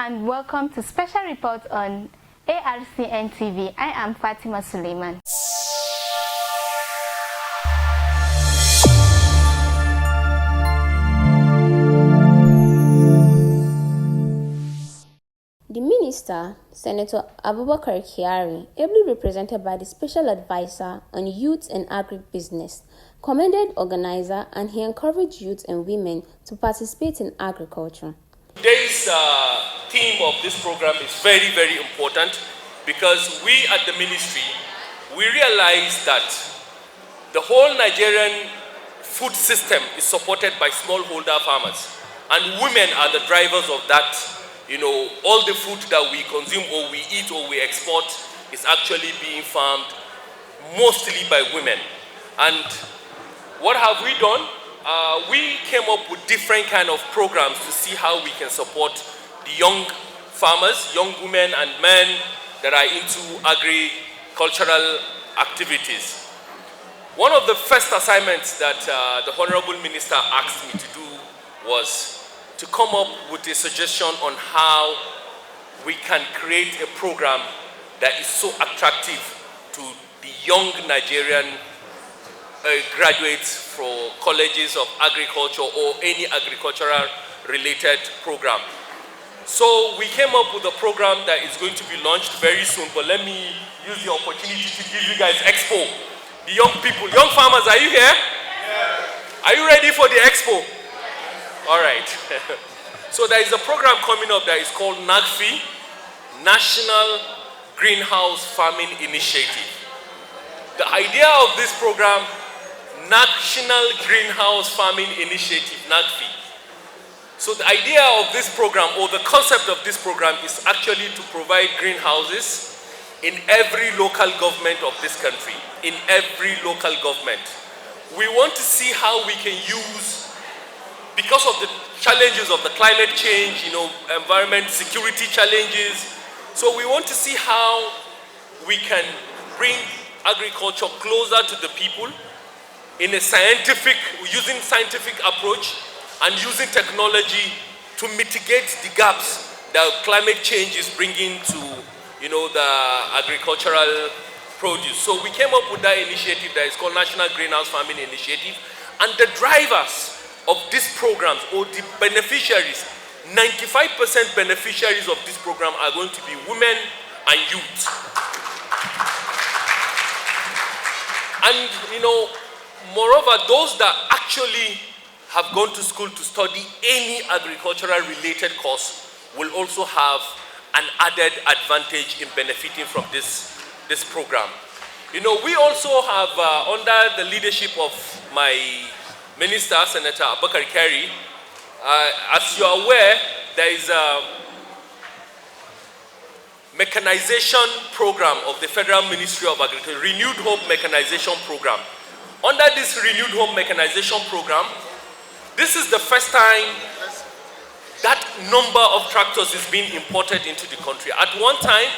and welcome to Special Report on ARCN TV. I am Fatima Suleiman. The minister, Senator Abubakar Kyari, ably represented by the Special Advisor on Youth and Agribusiness, commended organizer and he encouraged youth and women to participate in agriculture. Today's theme of this program is very, very important because we at the ministry, we realize that the whole Nigerian food system is supported by smallholder farmers, and women are the drivers of that. All the food that we consume or we eat or we export is actually being farmed mostly by women. And what have we done? We came up with different kind of programs to see how we can support the young farmers, young women and men that are into agricultural activities. One of the first assignments that the Honorable Minister asked me to do was to come up with a suggestion on how we can create a program that is so attractive to the young Nigerian graduates for colleges of agriculture or any agricultural related program. So we came up with a program that is going to be launched very soon, but let me use the opportunity to give you guys expo. The young people, young farmers, are you here? Yeah. Are you ready for the expo? All right. So there is a program coming up that is called NAGFI, National Greenhouse Farming Initiative. The idea of this program, National Greenhouse Farming Initiative, NAGFI. So the idea of this program, or the concept of this program, is actually to provide greenhouses in every local government of this country, in every local government. We want to see how we can use, because of the challenges of the climate change, environment security challenges. So we want to see how we can bring agriculture closer to the people in a using scientific approach and using technology to mitigate the gaps that climate change is bringing to, the agricultural produce. So we came up with that initiative that is called National Greenhouse Farming Initiative, and the drivers of these programs, or the beneficiaries, 95% beneficiaries of this program are going to be women and youth. And, moreover, those that actually have gone to school to study any agricultural related course will also have an added advantage in benefiting from this program. We also have, under the leadership of my Minister, Senator Abubakar Kyari, as you are aware, there is a mechanization program of the Federal Ministry of Agriculture, Renewed Hope Mechanization Program. Under this Renewed Hope Mechanization Program, this is the first time that number of tractors is being imported into the country. At one time,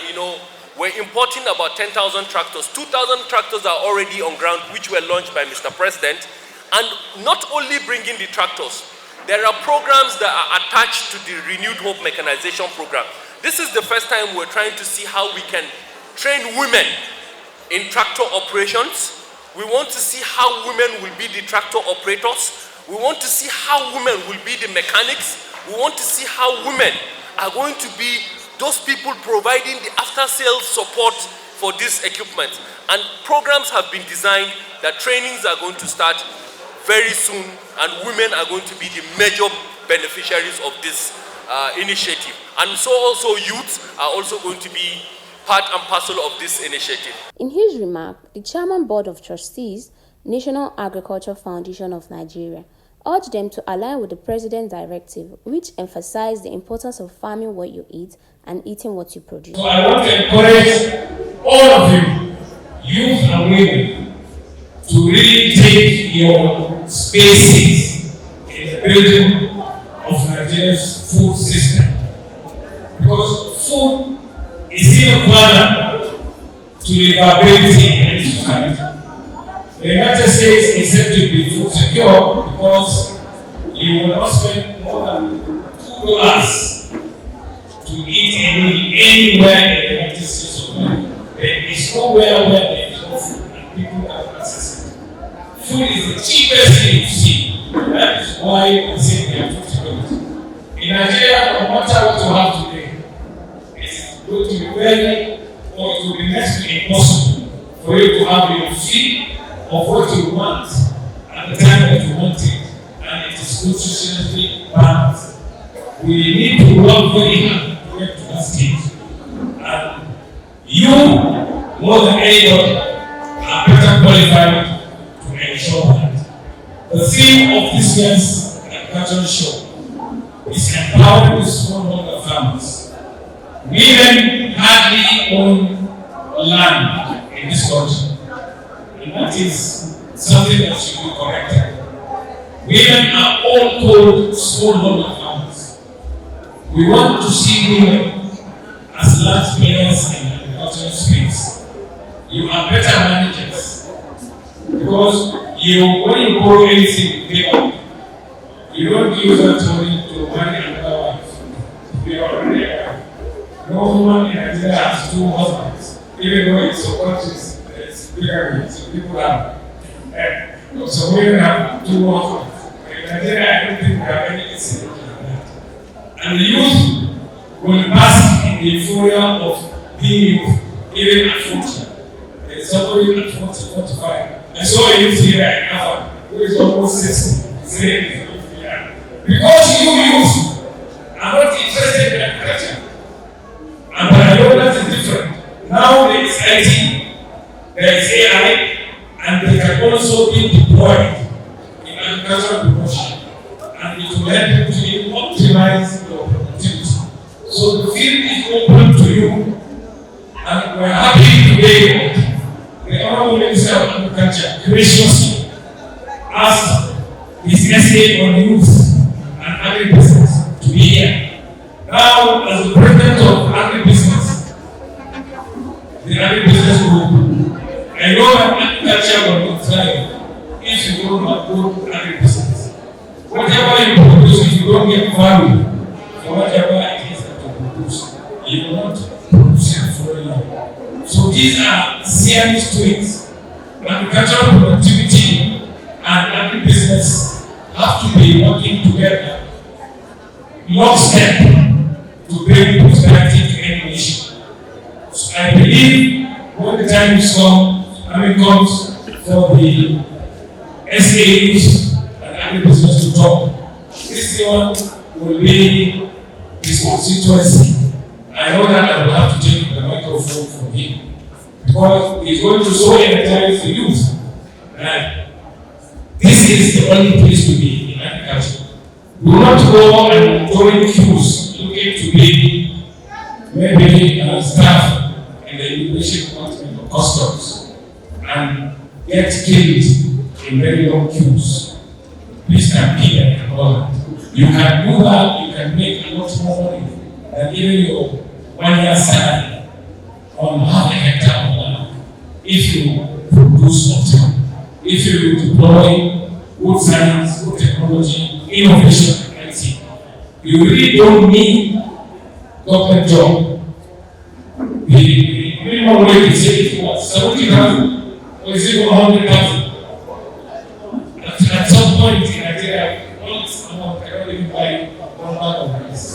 we're importing about 10,000 tractors. 2,000 tractors are already on ground, which were launched by Mr. President. And not only bringing the tractors, there are programs that are attached to the Renewed Hope Mechanization Program. This is the first time we're trying to see how we can train women in tractor operations. We want to see how women will be the tractor operators. We want to see how women will be the mechanics. We want to see how women are going to be those people providing the after-sales support for this equipment. And programs have been designed that trainings are going to start very soon, and women are going to be the major beneficiaries of this initiative. And so also youths are also going to be part and parcel of this initiative. In his remark, the Chairman Board of Trustees, National Agriculture Foundation of Nigeria, urged them to align with the President's directive, which emphasized the importance of farming what you eat and eating what you produce. So I want to encourage all of you, youth and women, to really take your spaces in the building of Nigeria's food system. Because food is important to livability in society. The United States is said to be food secure because you will not spend more than $2 to to eat anywhere in the United States of America. There is nowhere where there is no food and people have access to it. Food is the cheapest thing you see. That is why we say we have $50. In Nigeria, no matter what you have today, it's going to be very, or it will be next to impossible for you to have your fee of what you want at the time that you want it, and it is nutritionally balanced. We need to work very hard to get to that stage. And you, more than anybody, are better qualified to ensure that. The theme of this year's agricultural show is empowering the smallholder farmers. Women hardly own land in this country, and that is something that should be corrected. Women are all called smallholder farmers. We want to see women as large players in the agricultural space. You are better managers because when you borrow anything, you pay up. You don't use that money to marry another wife. You are already a wife. No woman in Nigeria has two husbands, even though in some countries it's bigger, so people have. So women have two husbands. In Nigeria, I don't think we have any incident like that. And the youth will bask in the euphoria of being youth, even at 40. There is somebody at 40, 45. I saw a youth here in Advert who is almost 60, saying, because you youth are not interested in agriculture. And I know that is different. Now there is IT, there is AI, and they can also be deployed in agricultural promotion. And it will help you to optimize your productivity. So the field is open to you, and we are happy today. The Honorable Minister of Agriculture graciously asked his essay on youth and agribusiness to be here. Now, as the president of agribusiness, the agribusiness group, I know that agriculture will not thrive if you don't have good agribusiness. Whatever you produce, if you don't get value for whatever it is that you produce, you will not produce it for very long. So these are serious twins. Agricultural productivity and agribusiness have to be working together, lockstep, to bring prosperity to any nation. So I believe when the time comes for the SAUs and agribusiness to talk, this one will be his constituency. I know that I will have to take the microphone from him because he's going to so energize the youth that this is the only place to be in agriculture. Do not go and join queues looking to be maybe staff in the immigration department or customs and get killed in very long queues. Please compete and all that. You can do that, you can make a lot more money than even your 1 year salary on half a hectare of land if you produce optimally. If you deploy good science, good technology, innovation, and IT, you really don't need government job. The minimum wage is what, 70,000 or is it 100,000? At some point in Nigeria, all this amount cannot even buy one bag of rice.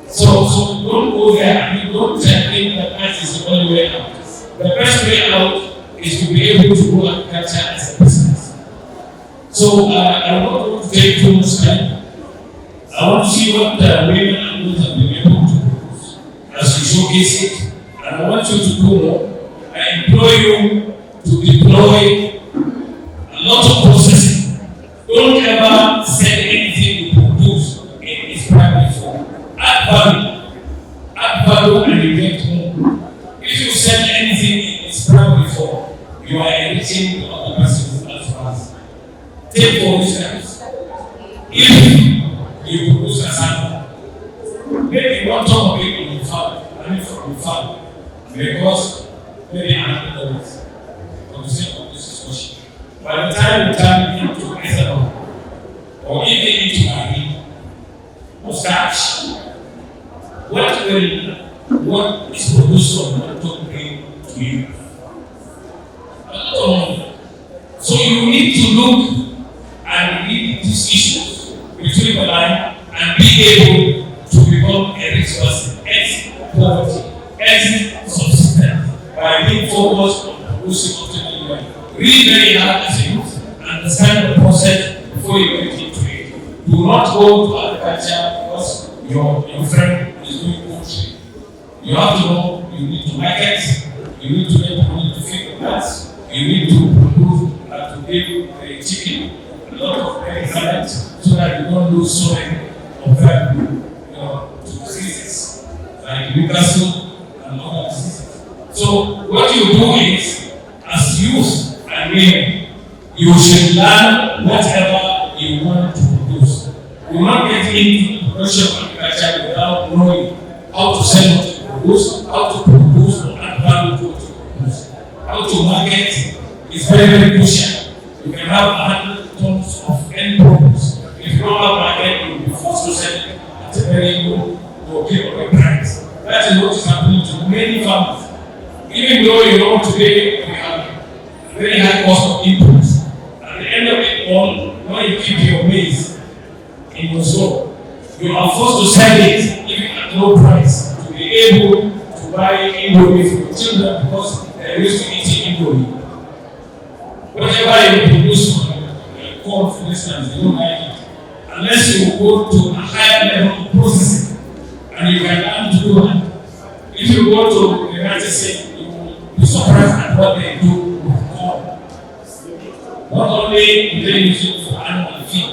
So don't go there and don't think that that is the only way out. The best way out is to be able to do agriculture as a business. So I'm not going to take too much time. I want to see what the women and youth have been able to produce as we showcase it. And I want you to do more. I implore you to deploy a lot of processing. Don't ever sell anything you produce in its primary form. Add value and you get more. If you sell anything in its primary form, you are enriching the other person as fast. Take for instance, if you produce a sample, maybe one ton of it in the farm, from the farm, because maybe another is for the sake of this discussion. By the time you turn it into ethanol, or even into barley, or starch, what is produced from Monitor bring to you? A lot of money. So you need to look and read these issues between the line and be able to become a rich person, exit poverty, exit subsistence by being focused on producing optimal wealth. Read very hard as a youth, understand the process before you get into it. Do not go to agriculture because your friend is doing poultry. You have to know you need to market, you need to make money to feed the plants, you need to produce and to give the chicken a lot of talent so that you don't lose so many of them to diseases like Newcastle and other diseases. So what you do is, as youth and men, you should learn whatever you want to produce. You will not get into the production of agriculture without knowing how to sell what you produce, how to produce or add value to what you produce. How to market is very, very crucial. You can have 100 tons of end products. If you don't have market, you will be forced to sell it at a very low or giveaway price. That is what is happening to many farmers. Even though today we have very high cost of inputs, at the end of it all, when you keep your maize in your store, you are forced to sell it even at low price to be able to buy indomie for your children because they are used to eating indomie. Whatever you produce from corn, for instance, they don't like it. Unless you go to a higher level of processing and you can learn to do that. If you go to the United States, you will be surprised at what they do with corn. Not only do they use it for animal feed,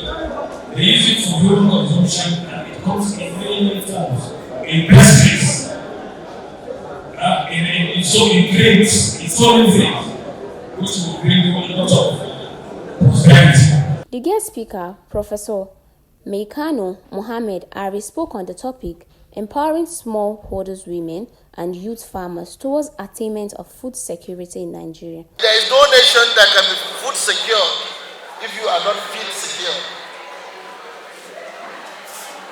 they use it for human consumption, and it comes in many forms. In pastries, in drinks, in so many things, which will bring you a lot of prosperity. The guest speaker, Professor Meikano Mohammed Ari, spoke on the topic empowering smallholders women and youth farmers towards attainment of food security in Nigeria. There is no nation that can be food secure if you are not feed secure.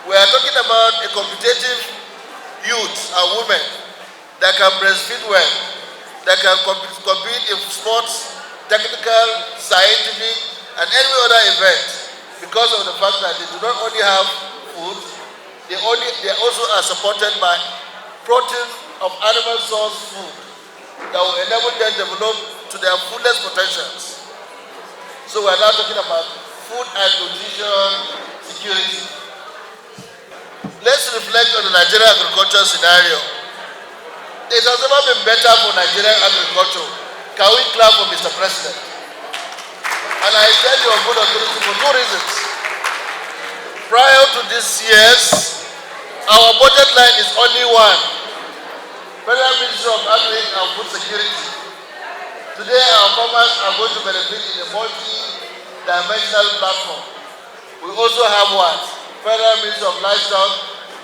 We are talking about a competitive youth and women that can breastfeed well, that can compete in sports, technical, scientific, and any other event because of the fact that they do not only have food, they also are supported by protein of animal source food that will enable them to develop to their fullest potentials. So we are now talking about food and nutrition security. Let's reflect on the Nigerian agriculture scenario. It has never been better for Nigerian agriculture. Can we clap for Mr. President? And I tell you on good authority for two reasons. Prior to this year's, our budget line is only one. Federal Ministry of Agri and Food Security. Today our farmers are going to benefit in a multi-dimensional platform. We also have what? Federal Ministry of Livestock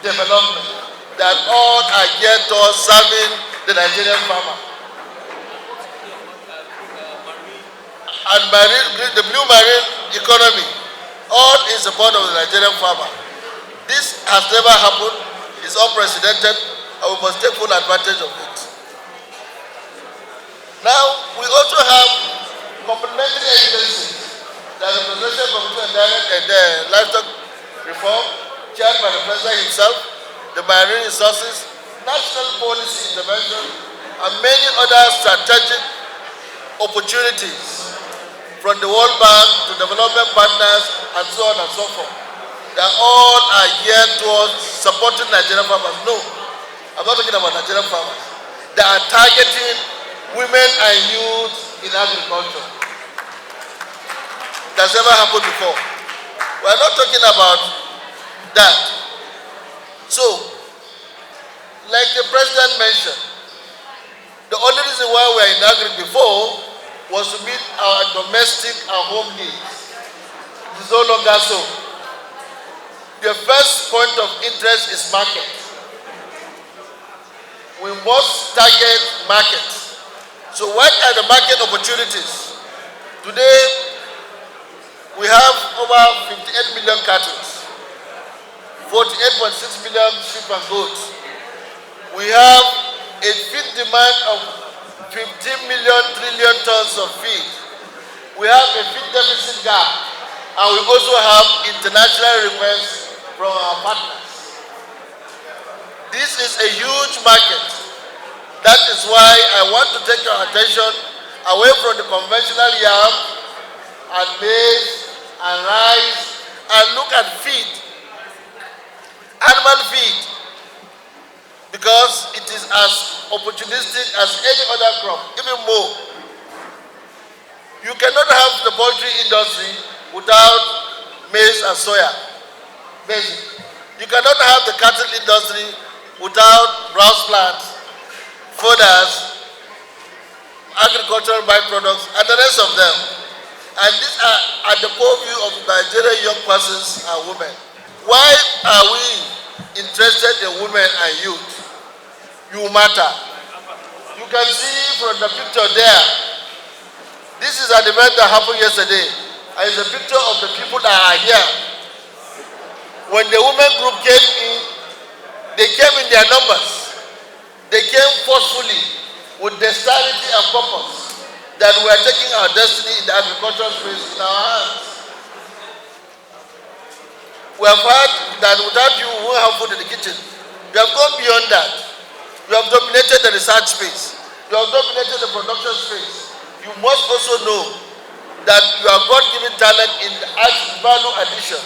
Development, that all are geared towards serving the Nigerian farmer. And the blue marine economy, all in support of the Nigerian farmer. This has never happened, it's unprecedented, and we must take full advantage of it. Now, we also have complementary agencies, that the Presidential Committee on Livestock Reform, chaired by the President himself, the marine resources, national policy intervention, and many other strategic opportunities from the World Bank to development partners and so on and so forth. That all are geared towards supporting Nigerian farmers. No, I'm not talking about Nigerian farmers. They are targeting women and youth in agriculture. That's never happened before. We are not talking about that. So, like the President mentioned, the only reason why we are in agri before was to meet our domestic and home needs. It is no longer so. The first point of interest is market. We must target markets. So what are the market opportunities? Today, we have over 58 million cattle, 48.6 million sheep and goats, We have a feed demand of 15 million trillion tons of feed. We have a feed deficit gap, and we also have international requests from our partners. This is a huge market. That is why I want to take your attention away from the conventional yam and maize and rice and look at feed, animal feed, because it is as opportunistic as any other crop, even more. You cannot have the poultry industry without maize and soya. Basic. You cannot have the cattle industry without browse plants, fodders, agricultural byproducts, and the rest of them. And these are at the purview of Nigerian young persons and women. Why are we interested in women and youth? You matter. You can see from the picture there. This is an event that happened yesterday. And it's a picture of the people that are here. When the women group came in, they came in their numbers. They came forcefully with dexterity and purpose that we are taking our destiny in the agricultural space in our hands. We have heard that without you, we won't have food in the kitchen. We have gone beyond that. You have dominated the research space. You have dominated the production space. You must also know that you have God-given talent in value addition.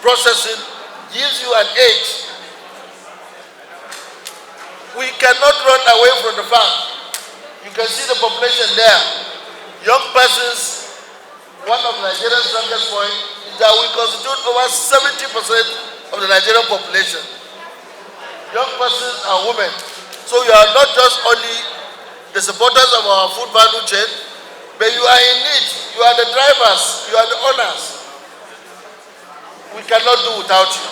Processing gives you an edge. We cannot run away from the fact. You can see the population there. Young persons, one of Nigeria's strongest points is that we constitute over 70% of the Nigerian population. Young persons and women. So you are not just only the supporters of our food value chain, but you are in it. You are the drivers. You are the owners. We cannot do without you.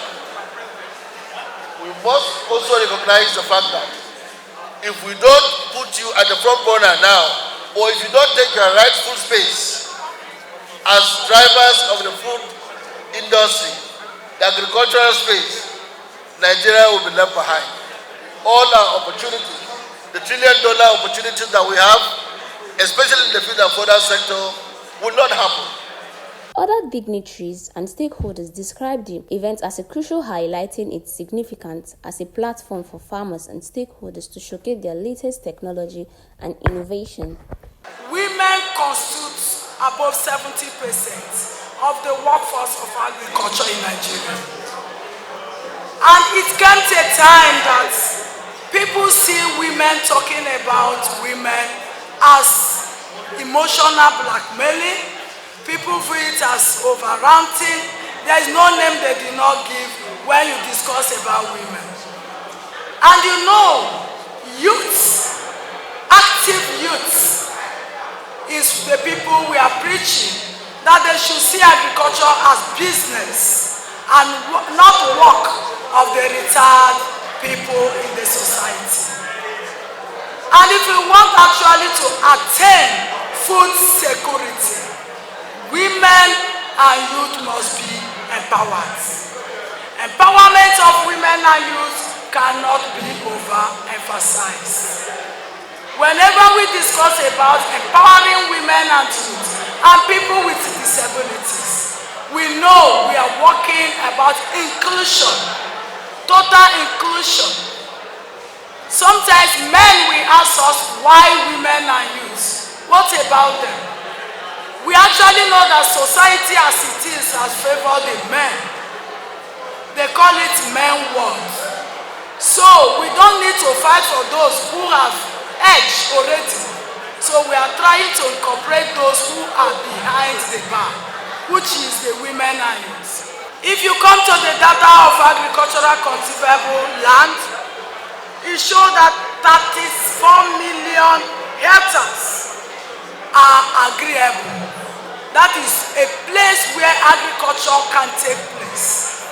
We must also recognize the fact that if we don't put you at the front burner now, or if you don't take your rightful space as drivers of the food industry, the agricultural space, Nigeria will be left behind. All our opportunities, the $1 trillion opportunities that we have, especially in the feed and fodder sector, will not happen. Other dignitaries and stakeholders described the event as a crucial, highlighting its significance as a platform for farmers and stakeholders to showcase their latest technology and innovation. Women constitute above 70% of the workforce of agriculture in Nigeria. And it can take time that people see women talking about women as emotional blackmailing. People view it as over-ranting. There is no name they did not give when you discuss about women. And you know, youths, active youths, is the people we are preaching that they should see agriculture as business and not work of the retired people in the society. And if we want actually to attain food security, women and youth must be empowered. Empowerment of women and youth cannot be overemphasized. Whenever we discuss about empowering women and youth and people with disabilities, we know we are working about inclusion, total inclusion. Sometimes men will ask us why women and youth. What about them? We actually know that society as it is has favored the men. They call it men world. So we don't need to fight for those who have edge already. So we are trying to incorporate those who are behind the bar, which is the women and youth. If you come to the data of agricultural cultivable land, it shows that 34 million hectares are agreeable. That is a place where agriculture can take place.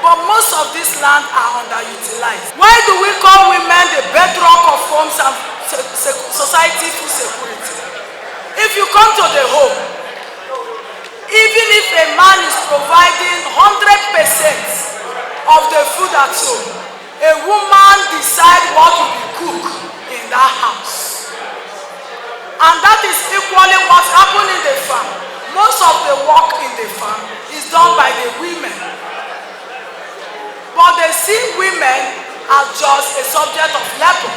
But most of this land are underutilized. Why do we call women the bedrock of homes and society food security? If you come to the home, even if a man is providing 100% of the food at home, a woman decides what the work in the farm is done by the women. But they see women as just a subject of labor,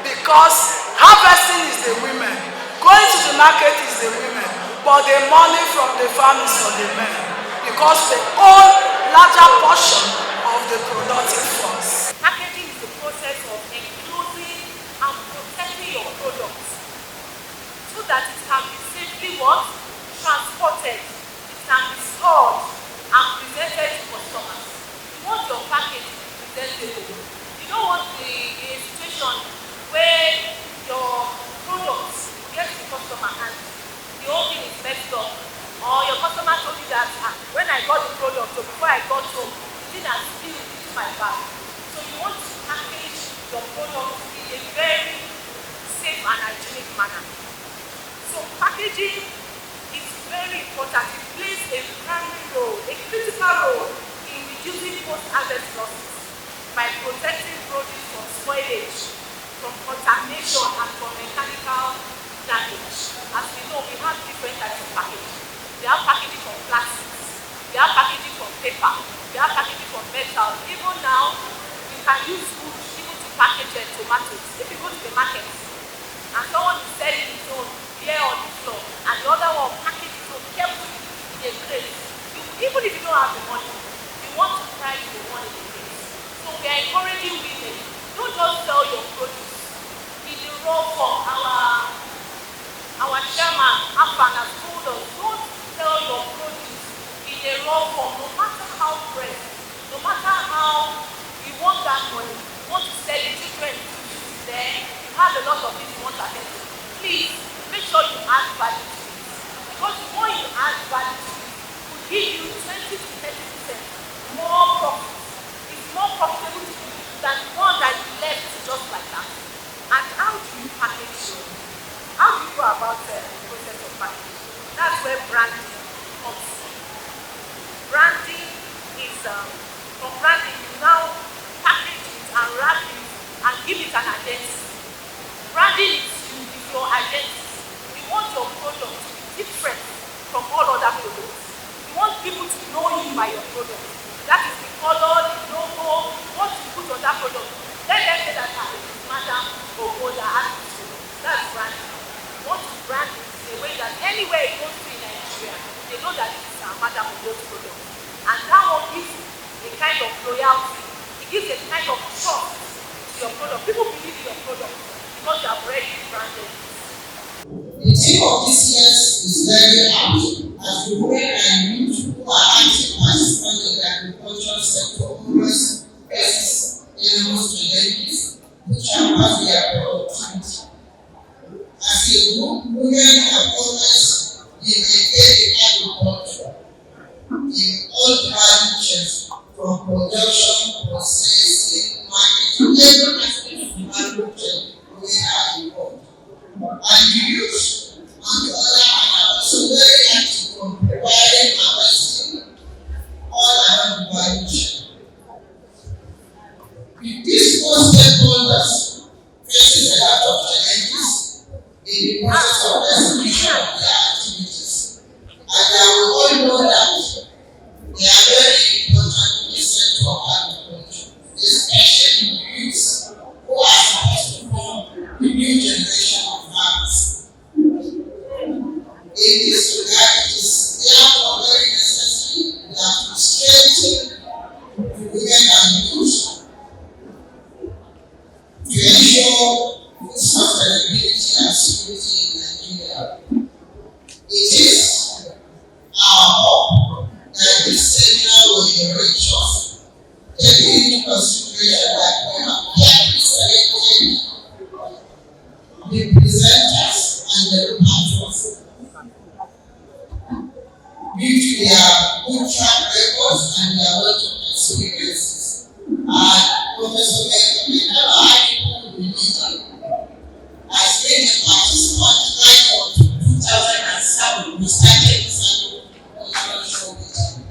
because harvesting is the women, going to the market is the women, but the money from the farm is for the men, because they own larger portion of the productive force. Packaging is the process of enclosing and protecting your products so that it can be safely what? Transported, it can be stored and presented to customers. You want your package to be presentable. You don't want a situation where your products get to the customer and the whole thing is messed up, or your customer told you that when I got the product or before I got home, it didn't have spilled into my bag. So you want to package your product in a very safe and hygienic manner. So packaging is very important. It plays a primary role, a critical role in reducing post-harvest losses by protecting produce from spoilage, from contamination, and from mechanical damage. As we know, we have different types of packaging. We have packaging from plastics, we have packaging from paper, we have packaging from metal. Even now, you can use wood even to package tomatoes. If you go to the market and someone is selling his own here on the floor, and the other one package his own carefully in a crate, even if you don't have the money, you want to price the one in the crate. So we are encouraging women, don't just sell your produce in the raw form. Our chairman, Afan, has told us, don't sell your produce in a raw form, no matter how fresh, no matter how you want that money, you want to sell it different, then you have a lot of things you want to attend to. Please, make sure you add value to it. Because the more you add value to it, will give you 20 to 30% more profit. It's more profitable to you than the one that you left just like that. And how do you package it? How do you go about the process of packaging? That's where branding comes in. Branding is, from branding, you now package it and wrap it and give it an identity. Branding is your identity. You want your product to be different from all other products. You want people to know you by your product. That is the color, the logo, what you put on that product. Let them say that it's Madam Ogoda Attitude. That's branding. You want to brand it in a way that anywhere it goes to in Nigeria, they know that it's a Madam Ogoda product. And that one gives a kind of loyalty. It gives a kind of trust to your product. People believe in your product because you have already branded it. The theme of this year is very apt as the women and youth who are active participants in the agricultural sector always face enormous challenges which hamper their productivity. As a group, women have always been engaged in agriculture in all the value chains, from production, processing, marketing, every aspect of the value chain, women are involved. And the youth, on the other hand, are also very active from preparing and harvesting all around the value chain. With these four stakeholders faces a lot of challenges in the process of execution of their activities. And we all know that they are very important in the sector of agriculture, especially the youths who are supposed to form the new generation of farmers. In this regard, it is therefore very necessary that we strengthen the women and youth to ensure food sustainability and security in Nigeria. It is our hope that this seminar will enrich us, taking into consideration that we have carefully selected the presenters and the reporters due to their good track records and their wealth of experiences. Professor has been a participant right from 2007. We started the cultural show with him.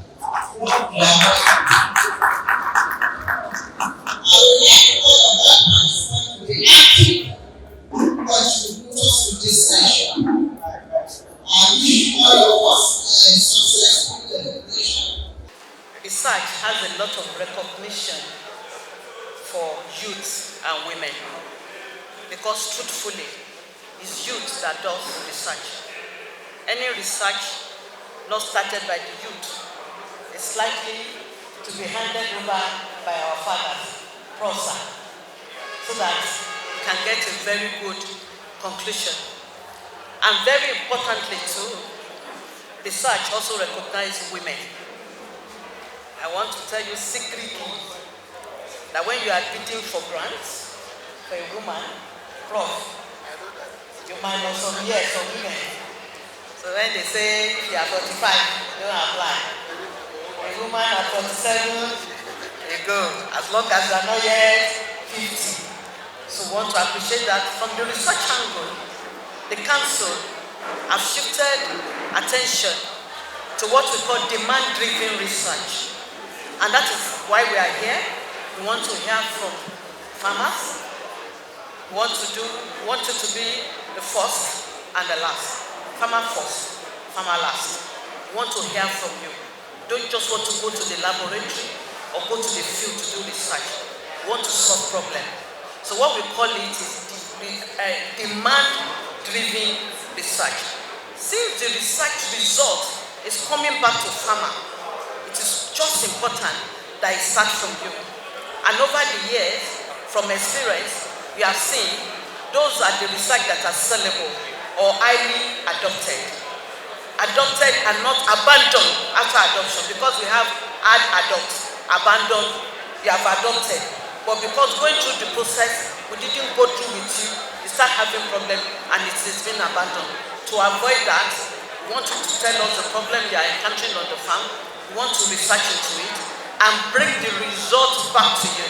I would like all of that participants to be active contributors to this session. I wish all of us youth and women. Because truthfully, it's youth that does research. Any research not started by the youth is likely to be handed over by our fathers, prosa, so that we can get a very good conclusion. And very importantly too, research also recognizes women. I want to tell you secretly that when you are bidding for grants for a woman, Prof, you minus some years for women. So when they say if you are 45, you don't apply. A woman at 47, you go, as long as you are not yet 50. So we want to appreciate that from the research angle, the council have shifted attention to what we call demand-driven research. And that is why we are here. We want to hear from farmers. We want it to be the first and the last. Farmer first, farmer last. We want to hear from you. Don't just want to go to the laboratory or go to the field to do research. We want to solve problems. So what we call it is demand-driven research. Since the research result is coming back to farmer, it is just important that it starts from you. And over the years, from experience, we have seen those are the research that are sellable or highly adopted. Adopted and not abandoned after adoption, because we have abandoned, you have adopted. But because going through the process, we didn't go through with you, you start having problem and it has been abandoned. To avoid that, we want you to tell us the problem you are encountering on the farm. We want to research into it and bring the results back to you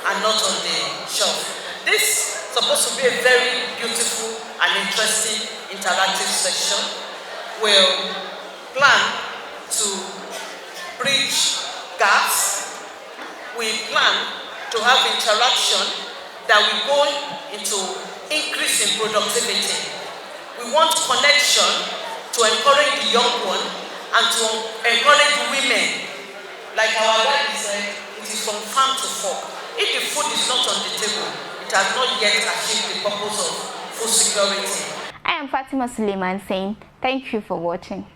and not on the shelf. This is supposed to be a very beautiful and interesting interactive section. We'll plan to bridge gaps. We plan to have interaction that will go into increase in productivity. We want connection to encourage the young one and to encourage women. Like our daddy said, it is from farm to fork. If the food is not on the table, it has not yet achieved the purpose of food security. I am Fatima Suleiman saying thank you for watching.